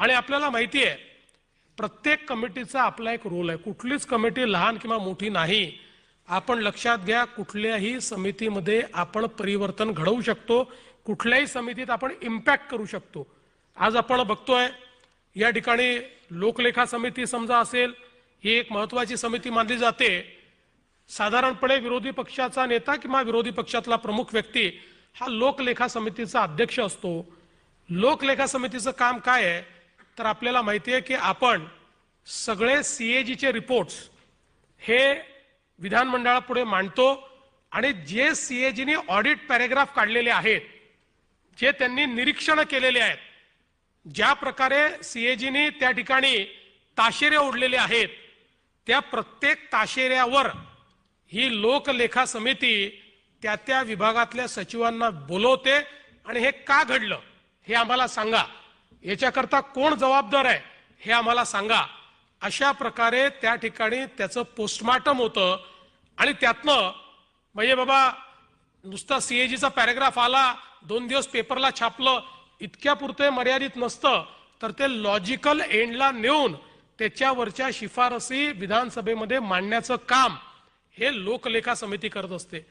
आणि आपल्याला माहिती आहे प्रत्येक कमिटीचा आपला एक रोल आहे। कुठलीच कमिटी लहान किंवा मोठी नाही। आपण लक्षात घ्या, कुठल्याही समितीमध्ये आपण परिवर्तन घडवू शकतो, कुठल्याही समितीत आपण इम्पॅक्ट करू शकतो। आज आपण बघतोय या ठिकाणी लोकलेखा समिती समजा असेल, ही एक महत्त्वाची समिती मानली जाते। साधारणपणे विरोधी पक्षाचा नेता किंवा विरोधी पक्षातला प्रमुख व्यक्ती हा लोकलेखा समितीचा अध्यक्ष असतो। लोकलेखा समितीचं काम काय आहे तर आपल्याला माहिती आहे की आपण सगळे सीएजीचे रिपोर्ट्स हे विधानमंडळापुढे मांडतो आणि जे सीएजीने ऑडिट पॅराग्राफ काढलेले आहेत, जे त्यांनी निरीक्षण केलेले आहेत, ज्या प्रकारे सीएजीने त्या ठिकाणी ताशेरे ओढलेले आहेत, त्या प्रत्येक ताशेऱ्यावर ही लोकलेखा समिती त्या त्या विभागातल्या सचिवांना बोलवते आणि हे का घडलं हे आम्हाला सांगा, याच्याकरता कोण जबाबदार आहे हे आम्हाला सांगा। अशा प्रकारे त्या ठिकाणी त्याचं पोस्टमार्टम होतं आणि त्यातनं म्हणजे बाबा नुसता सीएजीचा पॅराग्राफ आला, 2 दिवस पेपरला छापलं, इतक्यापुरते मर्यादित नसतं, तर ते लॉजिकल एंडला नेऊन त्याच्यावरच्या शिफारसी विधानसभेमध्ये मांडण्याचं काम हे लोकलेखा समिती करत असते।